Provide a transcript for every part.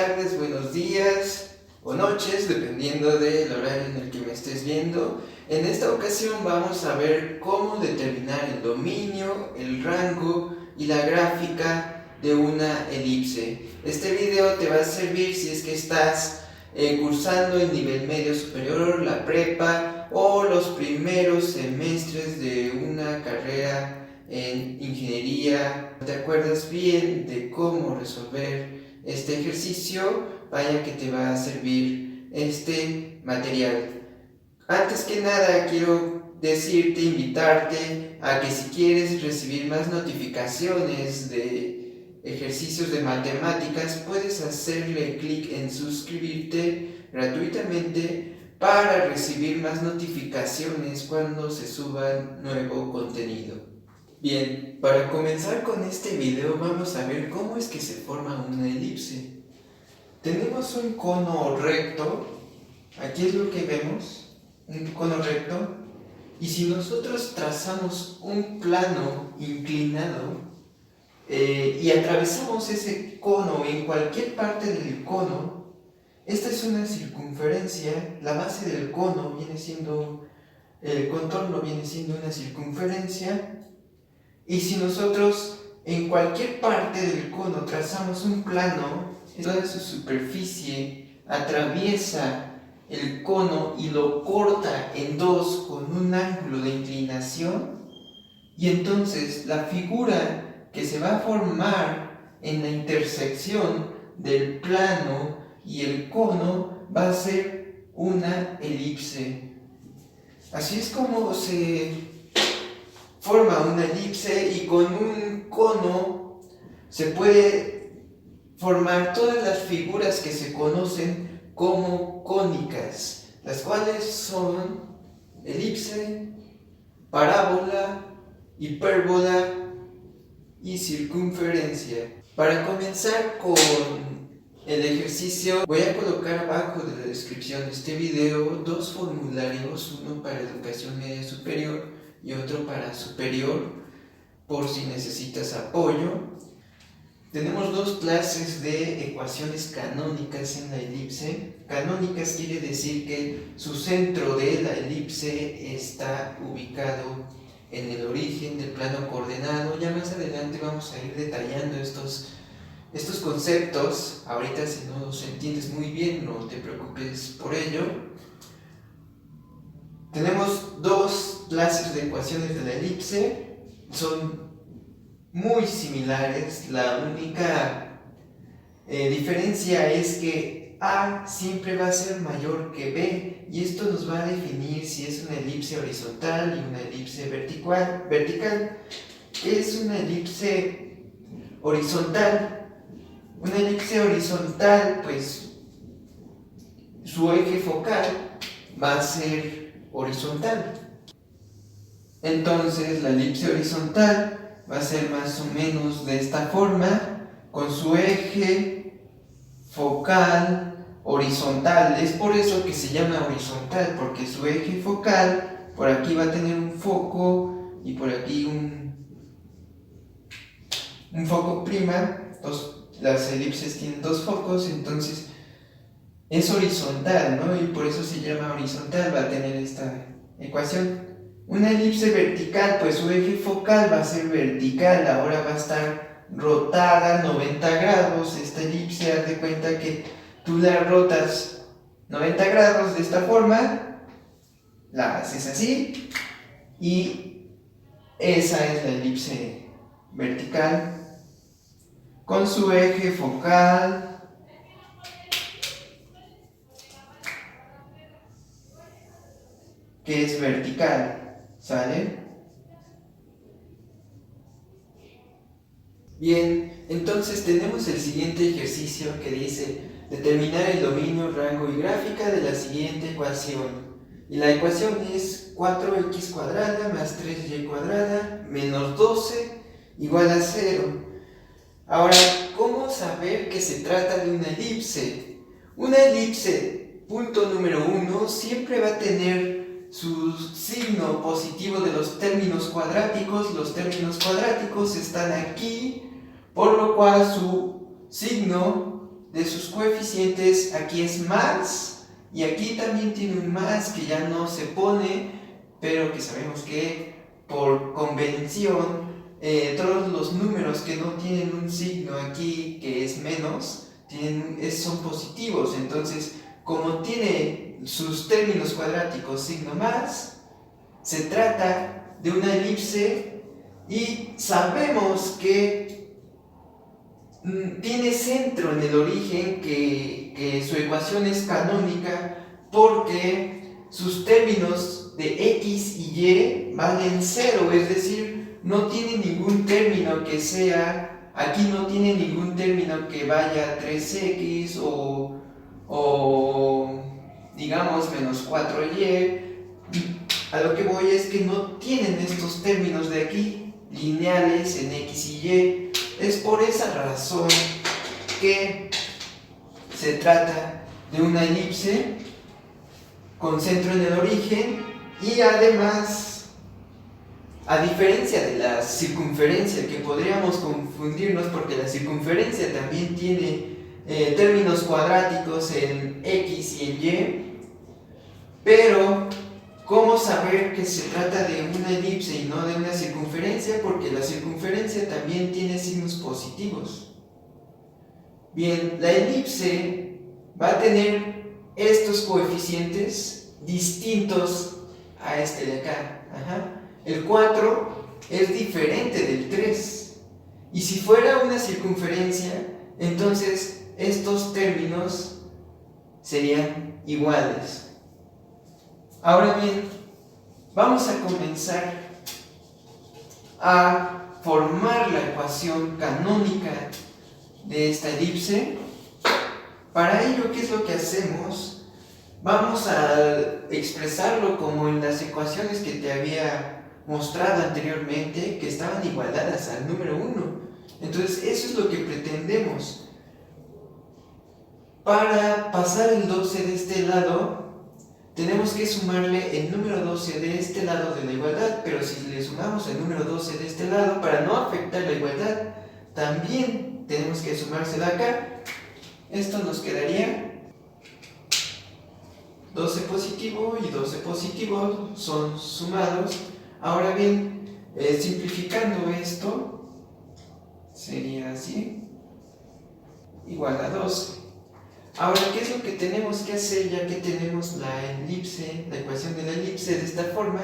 tardes, buenos días o noches, dependiendo del horario en el que me estés viendo. En esta ocasión vamos a ver cómo determinar el dominio, el rango y la gráfica de una elipse. Este video te va a servir si es que estás cursando el nivel medio superior, la prepa o los primeros semestres de una carrera en ingeniería. ¿Te acuerdas bien de cómo resolver este ejercicio? Vaya que te va a servir este material. Antes que nada quiero decirte, invitarte a que si quieres recibir más notificaciones de ejercicios de matemáticas, puedes hacerle clic en suscribirte gratuitamente para recibir más notificaciones cuando se suba nuevo contenido. Bien, para comenzar con este video vamos a ver cómo es que se forma una elipse. Tenemos un cono recto, aquí es lo que vemos, un cono recto, y si nosotros trazamos un plano inclinado y atravesamos ese cono en cualquier parte del cono, esta es una circunferencia, la base del cono viene siendo, el contorno viene siendo una circunferencia. Y si nosotros en cualquier parte del cono trazamos un plano, toda su superficie atraviesa el cono y lo corta en dos con un ángulo de inclinación, y entonces la figura que se va a formar en la intersección del plano y el cono va a ser una elipse. Así es como se forma una elipse, y con un cono se puede formar todas las figuras que se conocen como cónicas, las cuales son elipse, parábola, hipérbola y circunferencia. Para comenzar con el ejercicio, voy a colocar abajo de la descripción de este video dos formularios, uno para educación media superior y otro para superior, por si necesitas apoyo. Tenemos dos clases de ecuaciones canónicas en la elipse. Canónicas quiere decir que su centro de la elipse está ubicado en el origen del plano coordenado. Ya más adelante vamos a ir detallando estos conceptos. Ahorita, si no los entiendes muy bien, no te preocupes por ello. Tenemos dos clases de ecuaciones de la elipse, son muy similares. La única diferencia es que A siempre va a ser mayor que B, y esto nos va a definir si es una elipse horizontal y una elipse vertical. ¿Qué es una elipse horizontal? Una elipse horizontal, pues su eje focal va a ser horizontal. Entonces la elipse horizontal va a ser más o menos de esta forma, con su eje focal horizontal. Es por eso que se llama horizontal, porque su eje focal por aquí va a tener un foco y por aquí un foco prima. Las elipses tienen dos focos, entonces es horizontal, ¿no? Y por eso se llama horizontal, va a tener esta ecuación. Una elipse vertical, pues su eje focal va a ser vertical, ahora va a estar rotada 90 grados. Esta elipse, haz de cuenta que tú la rotas 90 grados de esta forma, la haces así, y esa es la elipse vertical, con su eje focal que es vertical, ¿sale? Bien, entonces tenemos el siguiente ejercicio que dice determinar el dominio, rango y gráfica de la siguiente ecuación. Y la ecuación es 4x cuadrada más 3y cuadrada menos 12 igual a 0. Ahora, ¿cómo saber que se trata de una elipse? Una elipse, punto número 1, siempre va a tener su signo positivo de los términos cuadráticos. Los términos cuadráticos están aquí, por lo cual su signo de sus coeficientes aquí es más, y aquí también tiene un más que ya no se pone, pero que sabemos que por convención todos los números que no tienen un signo aquí que es menos son positivos. Entonces, como tiene sus términos cuadráticos signo más, se trata de una elipse y sabemos que tiene centro en el origen, que su ecuación es canónica porque sus términos de x y y valen 0, es decir, no tiene ningún término que sea, aquí no tiene ningún término que vaya a 3x o digamos menos 4y. A lo que voy es que no tienen estos términos de aquí lineales en x y y. Es por esa razón que se trata de una elipse con centro en el origen, y además, a diferencia de la circunferencia, que podríamos confundirnos porque la circunferencia también tiene términos cuadráticos en x y en y, pero ¿cómo saber que se trata de una elipse y no de una circunferencia? Porque la circunferencia también tiene signos positivos. Bien, la elipse va a tener estos coeficientes distintos a este de acá. El 4 es diferente del 3. Y si fuera una circunferencia, entonces estos términos serían iguales. Ahora bien, vamos a comenzar a formar la ecuación canónica de esta elipse. Para ello, ¿qué es lo que hacemos? Vamos a expresarlo como en las ecuaciones que te había mostrado anteriormente, que estaban igualadas al número 1. Entonces, eso es lo que pretendemos. Para pasar el 12 de este lado, tenemos que sumarle el número 12 de este lado de la igualdad, pero si le sumamos el número 12 de este lado, para no afectar la igualdad, también tenemos que sumárselo acá. Esto nos quedaría 12 positivo y 12 positivo son sumados. Ahora bien, simplificando esto, sería así, igual a 12. Ahora, ¿qué es lo que tenemos que hacer ya que tenemos la elipse, la ecuación de la elipse de esta forma?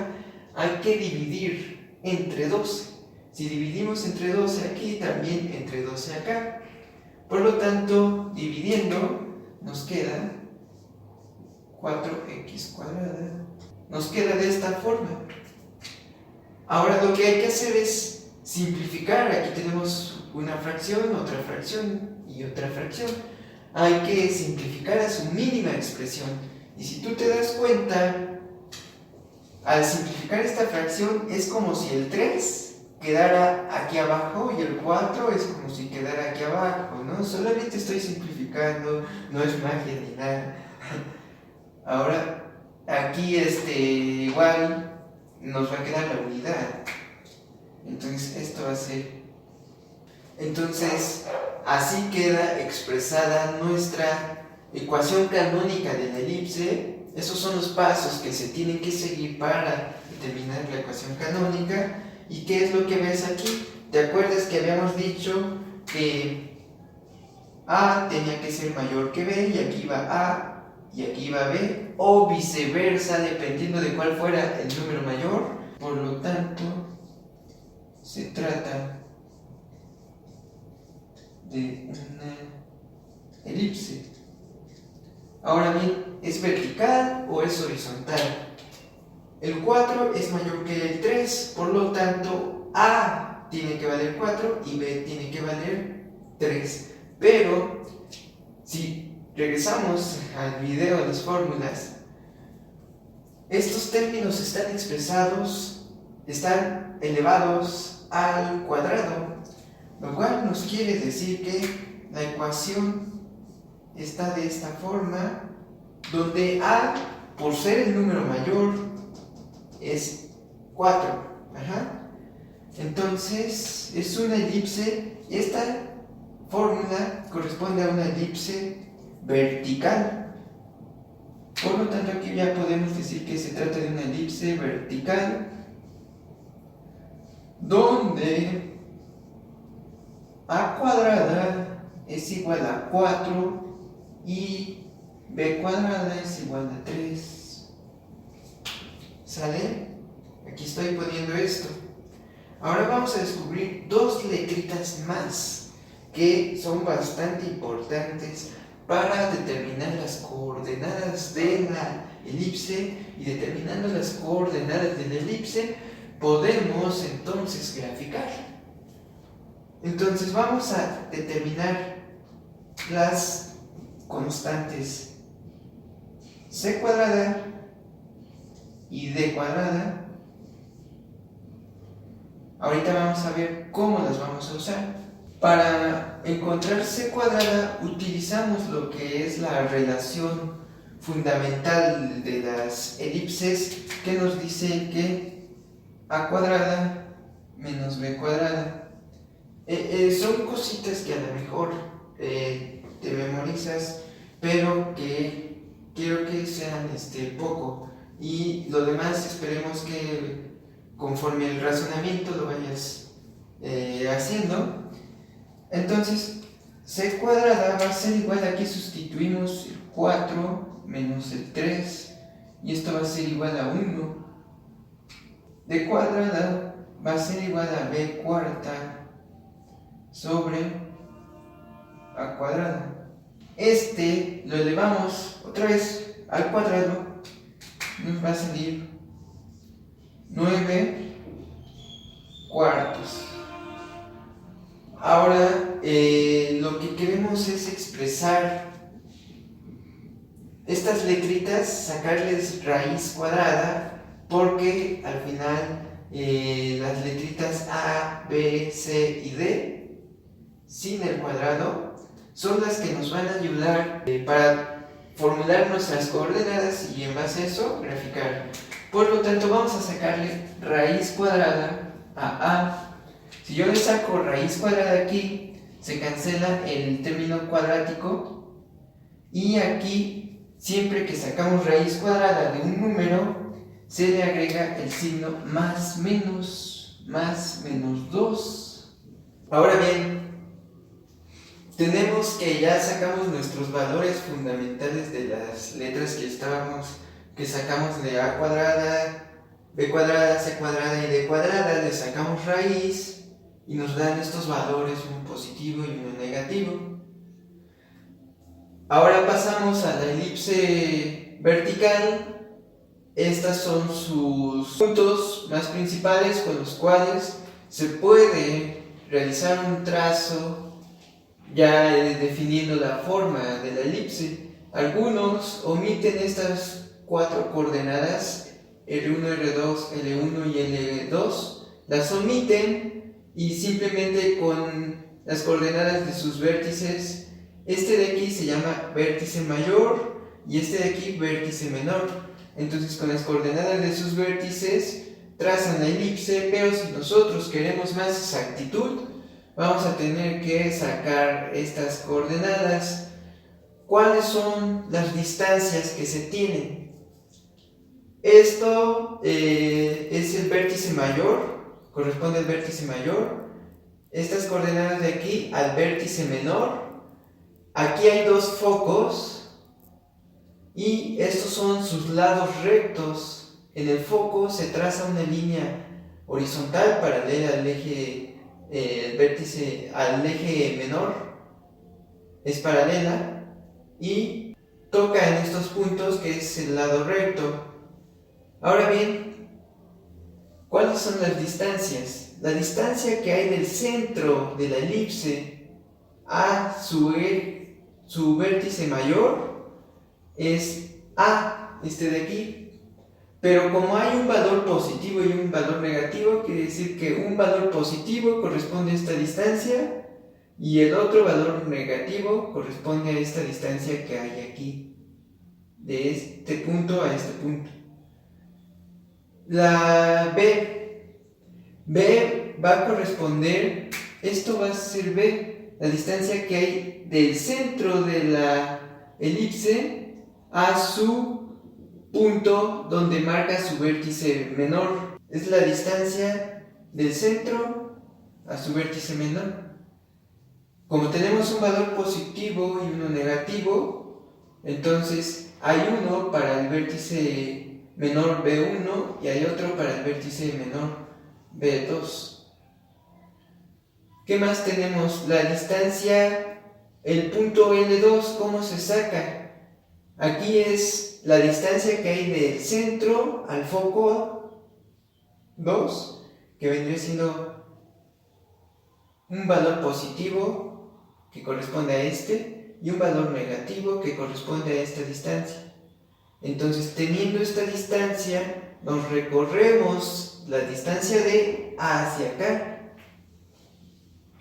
Hay que dividir entre 12. Si dividimos entre 12 aquí, también entre 12 acá. Por lo tanto, dividiendo, nos queda 4x cuadrada. Nos queda de esta forma. Ahora lo que hay que hacer es simplificar. Aquí tenemos una fracción, otra fracción y otra fracción. Hay que simplificar a su mínima expresión. Y si tú te das cuenta, al simplificar esta fracción es como si el 3 quedara aquí abajo y el 4 es como si quedara aquí abajo, ¿no? Solamente estoy simplificando, no es magia ni nada. Ahora, aquí igual nos va a quedar la unidad. Entonces, esto va a ser... Entonces, así queda expresada nuestra ecuación canónica de la elipse. Esos son los pasos que se tienen que seguir para determinar la ecuación canónica. ¿Y qué es lo que ves aquí? ¿Te acuerdas que habíamos dicho que A tenía que ser mayor que B, y aquí va A y aquí va B, o viceversa, dependiendo de cuál fuera el número mayor? Por lo tanto, se trata de una elipse. Ahora bien, ¿es vertical o es horizontal? El 4 es mayor que el 3, por lo tanto A tiene que valer 4 y B tiene que valer 3. Pero si regresamos al video de las fórmulas, estos términos están expresados, están elevados al cuadrado, lo cual nos quiere decir que la ecuación está de esta forma, donde A, por ser el número mayor, es 4. Entonces, es una elipse, y esta fórmula corresponde a una elipse vertical. Por lo tanto, aquí ya podemos decir que se trata de una elipse vertical donde a cuadrada es igual a 4 y b cuadrada es igual a 3. ¿Sale? Aquí estoy poniendo esto. Ahora vamos a descubrir dos letritas más que son bastante importantes para determinar las coordenadas de la elipse, y determinando las coordenadas de la elipse podemos entonces graficar. Entonces vamos a determinar las constantes c cuadrada y d cuadrada. Ahorita vamos a ver cómo las vamos a usar. Para encontrar c cuadrada utilizamos lo que es la relación fundamental de las elipses, que nos dice que a cuadrada menos b cuadrada. Son cositas que a lo mejor te memorizas, pero que quiero que sean poco, y lo demás esperemos que conforme el razonamiento lo vayas haciendo. Entonces, c cuadrada va a ser igual, aquí sustituimos el 4 menos el 3, y esto va a ser igual a 1. d cuadrada va a ser igual a b cuarta sobre a cuadrada. Lo elevamos otra vez al cuadrado, nos va a salir 9 cuartos. Ahora lo que queremos es expresar estas letritas, sacarles raíz cuadrada, porque al final las letritas A, B, C y D sin el cuadrado son las que nos van a ayudar para formular nuestras coordenadas y en base a eso graficar. Por lo tanto, vamos a sacarle raíz cuadrada a A. Si yo le saco raíz cuadrada aquí, se cancela el término cuadrático, y aquí, siempre que sacamos raíz cuadrada de un número, se le agrega el signo más menos 2. Ahora bien, tenemos que ya sacamos nuestros valores fundamentales de las letras que sacamos de a cuadrada, b cuadrada, c cuadrada y d cuadrada. Le sacamos raíz y nos dan estos valores, uno positivo y uno negativo. Ahora pasamos a la elipse vertical. Estas son sus puntos más principales con los cuales se puede realizar un trazo ya definiendo la forma de la elipse. Algunos omiten estas 4 coordenadas, R1, R2, L1 y L2, las omiten y simplemente con las coordenadas de sus vértices, este de aquí se llama vértice mayor y este de aquí vértice menor. Entonces con las coordenadas de sus vértices trazan la elipse, pero si nosotros queremos más exactitud, vamos a tener que sacar estas coordenadas. ¿Cuáles son las distancias que se tienen? Esto es el vértice mayor, corresponde al vértice mayor. Estas coordenadas de aquí al vértice menor. Aquí hay 2 focos y estos son sus lados rectos. En el foco se traza una línea horizontal paralela al eje al eje menor, es paralela y toca en estos puntos, que es el lado recto. Ahora bien, ¿cuáles son las distancias? La distancia que hay del centro de la elipse a su vértice mayor es A, este de aquí. Pero como hay un valor positivo y un valor negativo, quiere decir que un valor positivo corresponde a esta distancia y el otro valor negativo corresponde a esta distancia que hay aquí, de este punto a este punto. La B va a corresponder, esto va a ser B, la distancia que hay del centro de la elipse a su punto donde marca su vértice menor. Es la distancia del centro a su vértice menor. Como tenemos un valor positivo y uno negativo, entonces hay uno para el vértice menor B1 y hay otro para el vértice menor B2. ¿Qué más tenemos? La distancia, el punto L2, ¿cómo se saca? Aquí es la distancia que hay del centro al foco 2, que vendría siendo un valor positivo que corresponde a este y un valor negativo que corresponde a esta distancia. Entonces, teniendo esta distancia, nos recorremos la distancia de hacia acá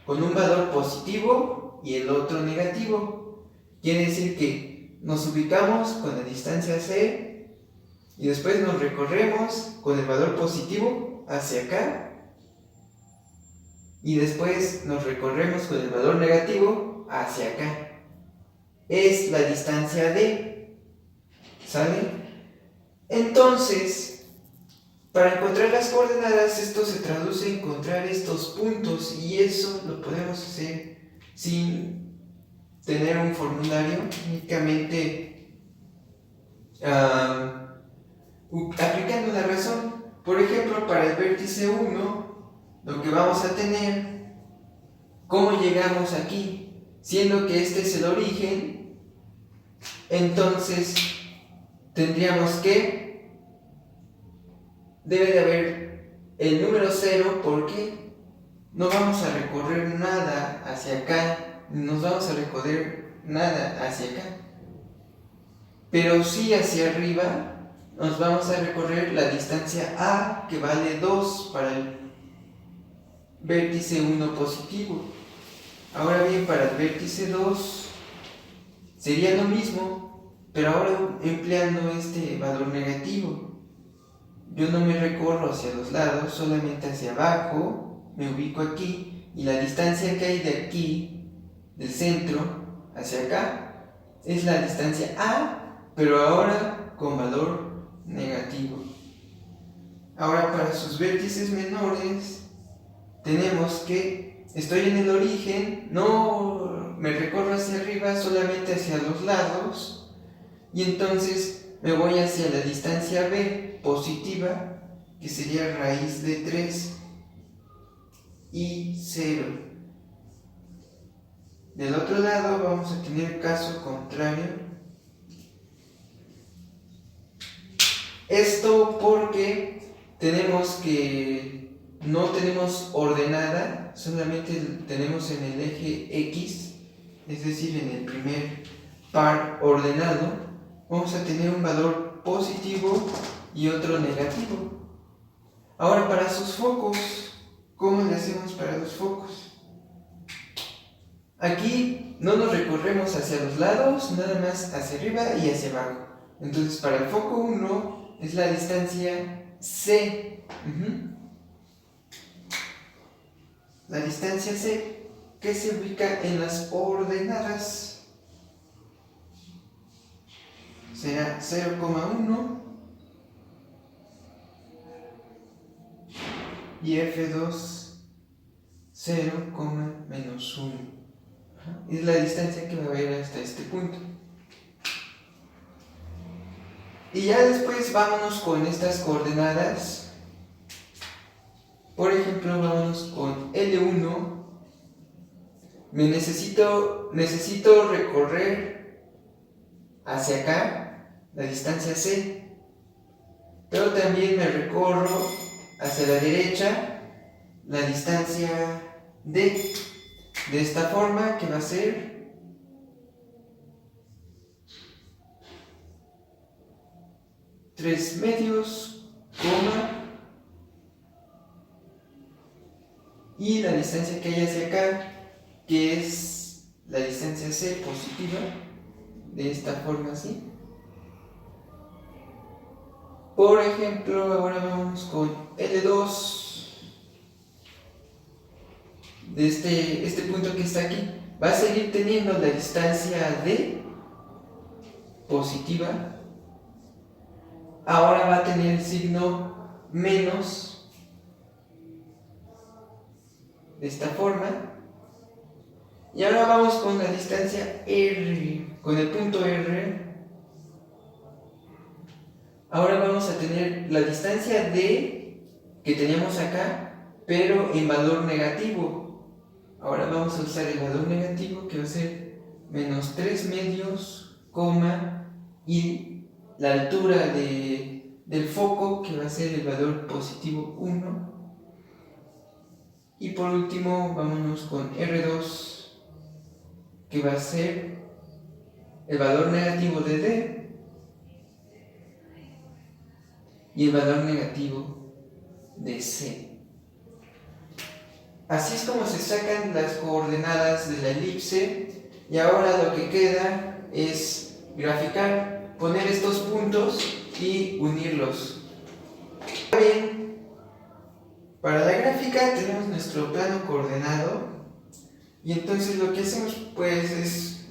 con un valor positivo y el otro negativo. Quiere decir que nos ubicamos con la distancia C y después nos recorremos con el valor positivo hacia acá y después nos recorremos con el valor negativo hacia acá. Es la distancia D, ¿sale? Entonces, para encontrar las coordenadas, esto se traduce en encontrar estos puntos, y eso lo podemos hacer sin tener un formulario, únicamente aplicando la razón. Por ejemplo, para el vértice 1, lo que vamos a tener, ¿cómo llegamos aquí? Siendo que este es el origen, entonces tendríamos que debe de haber el número 0 porque no vamos a recorrer nada hacia acá, ni nos vamos a recorrer nada hacia acá, pero sí hacia arriba nos vamos a recorrer la distancia A, que vale 2 para el vértice 1 positivo. Ahora bien, para el vértice 2 sería lo mismo, pero ahora empleando este valor negativo. Yo no me recorro hacia los lados, solamente hacia abajo, me ubico aquí, y la distancia que hay de aquí, del centro, hacia acá, es la distancia A, pero ahora con valor negativo. Ahora, para sus vértices menores, tenemos que estoy en el origen, no me recorro hacia arriba, solamente hacia los lados, y entonces me voy hacia la distancia B positiva, que sería raíz de 3 y 0. Del otro lado vamos a tener caso contrario. Esto porque tenemos que no tenemos ordenada, solamente tenemos en el eje X, es decir, en el primer par ordenado, vamos a tener un valor positivo y otro negativo. Ahora, para sus focos, ¿cómo le hacemos para los focos? Aquí no nos recorremos hacia los lados, nada más hacia arriba y hacia abajo. Entonces, para el foco 1 es la distancia C. La distancia C, que se ubica en las ordenadas, será 0,1 y F2 0, menos 1. Es la distancia que va a haber hasta este punto. Y ya después vámonos con estas coordenadas. Por ejemplo, vámonos con L1. Necesito recorrer hacia acá la distancia C, pero también me recorro hacia la derecha la distancia D, de esta forma, que va a ser 3 medios, y la distancia que hay hacia acá, que es la distancia C positiva, de esta forma así. Por ejemplo, ahora vamos con L2, de este punto que está aquí. va a seguir teniendo la distancia D positiva. Ahora va a tener el signo menos de esta forma. Y ahora vamos con la distancia R, con el punto R. Ahora vamos a tener la distancia D que teníamos acá, pero en valor negativo. Ahora vamos a usar el valor negativo, que va a ser menos 3 medios, coma, y la altura del foco, que va a ser el valor positivo 1. Y por último, vámonos con R2, que va a ser el valor negativo de D y el valor negativo de C. Así es como se sacan las coordenadas de la elipse, y ahora lo que queda es graficar, poner estos puntos y unirlos. Bien, para la gráfica tenemos nuestro plano coordenado, y entonces lo que hacemos pues es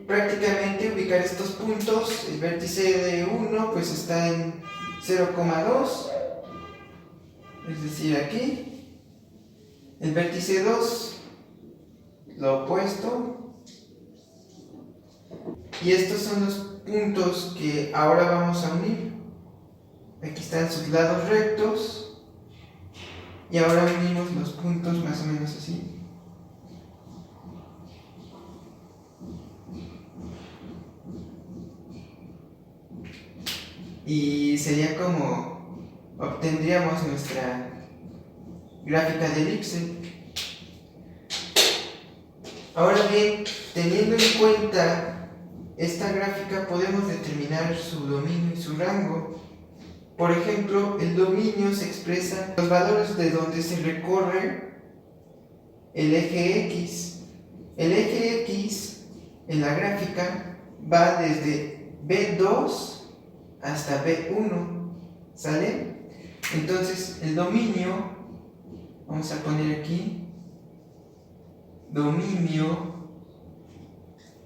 prácticamente ubicar estos puntos. El vértice de 1 pues está en 0,2, es decir, aquí. El vértice 2, lo opuesto. Y estos son los puntos que ahora vamos a unir. Aquí están sus lados rectos, y ahora unimos los puntos más o menos así. Y sería como obtendríamos nuestra gráfica de elipse. Ahora bien, teniendo en cuenta esta gráfica, podemos determinar su dominio y su rango. Por ejemplo, el dominio se expresa en los valores de donde se recorre el eje X. El eje X en la gráfica va desde B2 hasta B1, ¿sale? Entonces el dominio, vamos a poner aquí, dominio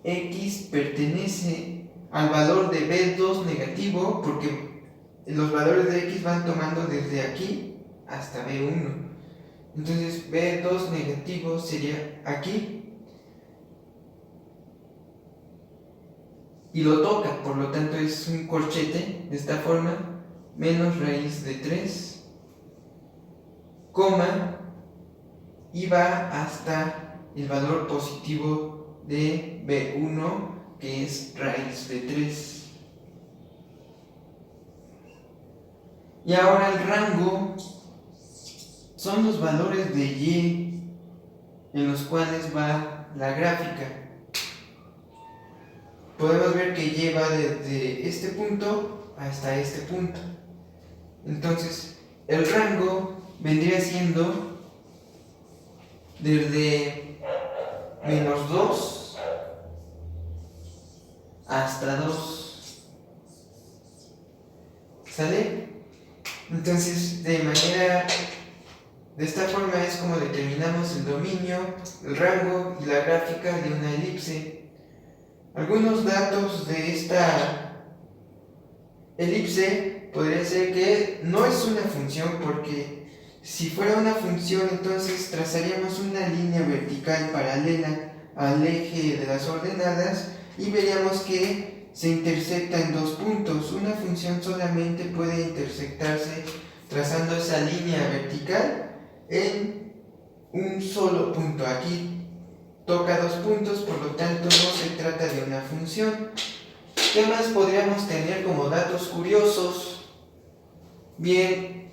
X pertenece al valor de B2 negativo, porque los valores de X van tomando desde aquí hasta B1. Entonces B2 negativo sería aquí, y lo toca, por lo tanto es un corchete de esta forma, menos raíz de 3, coma, y va hasta el valor positivo de B1, que es raíz de 3. Y ahora el rango son los valores de Y en los cuales va la gráfica. Podemos ver que Y va desde este punto hasta este punto. Entonces, el rango vendría siendo desde menos 2 hasta 2. ¿Sale? Entonces, de esta forma es como determinamos el dominio, el rango y la gráfica de una elipse. Algunos datos de esta elipse podría ser que no es una función, porque si fuera una función entonces trazaríamos una línea vertical paralela al eje de las ordenadas y veríamos que se intersecta en dos puntos. Una función solamente puede intersectarse trazando esa línea vertical en un solo punto. Aquí toca dos puntos, por lo tanto no se trata de una función. ¿Qué más podríamos tener como datos curiosos? Bien,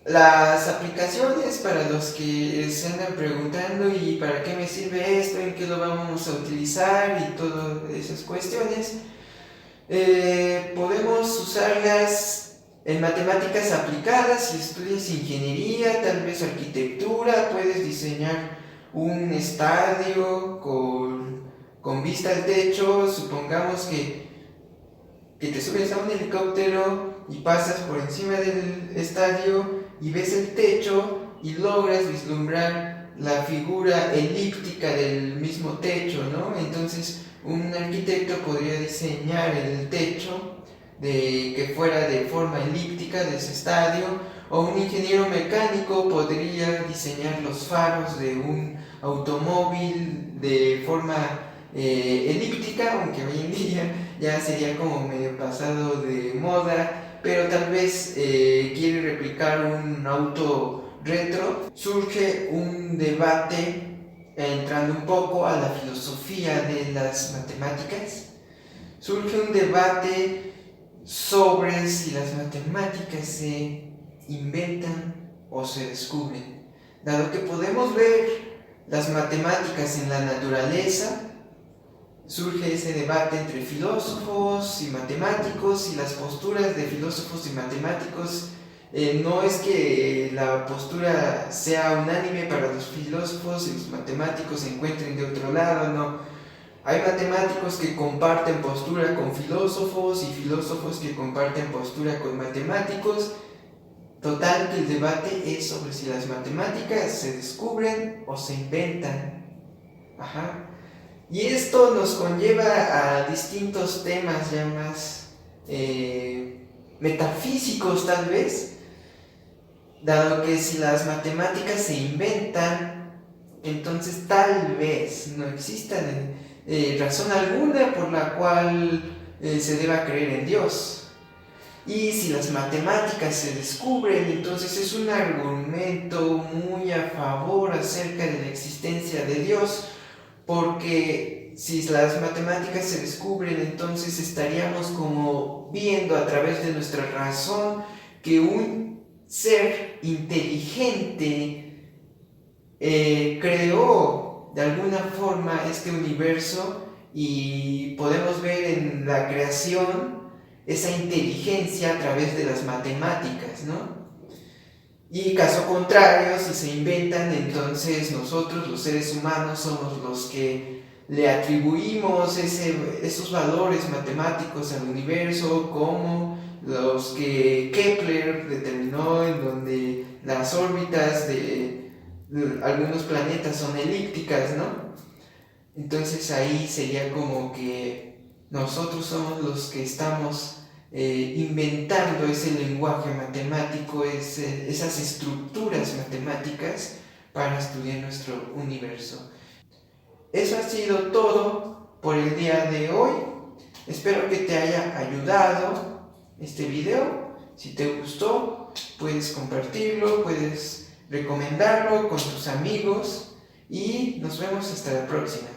las aplicaciones, para los que se andan preguntando y para qué me sirve esto, en qué lo vamos a utilizar y todas esas cuestiones, podemos usarlas en matemáticas aplicadas. Si estudias ingeniería, tal vez arquitectura, puedes diseñar un estadio con vista al techo. Supongamos que te subes a un helicóptero y pasas por encima del estadio y ves el techo y logras vislumbrar la figura elíptica del mismo techo, ¿no? Entonces, un arquitecto podría diseñar el techo que fuera de forma elíptica de ese estadio, o un ingeniero mecánico podría diseñar los faros de un automóvil de forma elíptica, aunque hoy en día ya sería como medio pasado de moda, pero tal vez quiere replicar un auto retro. Surge un debate, entrando un poco a la filosofía de las matemáticas, surge un debate sobre si las matemáticas se inventan o se descubren. Dado que podemos ver las matemáticas en la naturaleza, surge ese debate entre filósofos y matemáticos, y las posturas de filósofos y matemáticos no es que la postura sea unánime para los filósofos y los matemáticos se encuentren de otro lado, no. Hay matemáticos que comparten postura con filósofos y filósofos que comparten postura con matemáticos. Total, que el debate es sobre si las matemáticas se descubren o se inventan. Ajá. Y esto nos conlleva a distintos temas ya más metafísicos tal vez, dado que si las matemáticas se inventan, entonces tal vez no exista razón alguna por la cual se deba creer en Dios. Y si las matemáticas se descubren, entonces es un argumento muy a favor acerca de la existencia de Dios, porque si las matemáticas se descubren, entonces estaríamos como viendo a través de nuestra razón que un ser inteligente creó de alguna forma este universo, y podemos ver en la creación esa inteligencia a través de las matemáticas, ¿no? Y caso contrario, si se inventan, entonces nosotros los seres humanos somos los que le atribuimos esos valores matemáticos al universo, como los que Kepler determinó, en donde las órbitas de algunos planetas son elípticas, ¿no? Entonces ahí sería como que nosotros somos los que estamos inventando ese lenguaje matemático, esas estructuras matemáticas para estudiar nuestro universo. Eso ha sido todo por el día de hoy. Espero que te haya ayudado este video. Si te gustó, puedes compartirlo, puedes recomendarlo con tus amigos, y nos vemos hasta la próxima.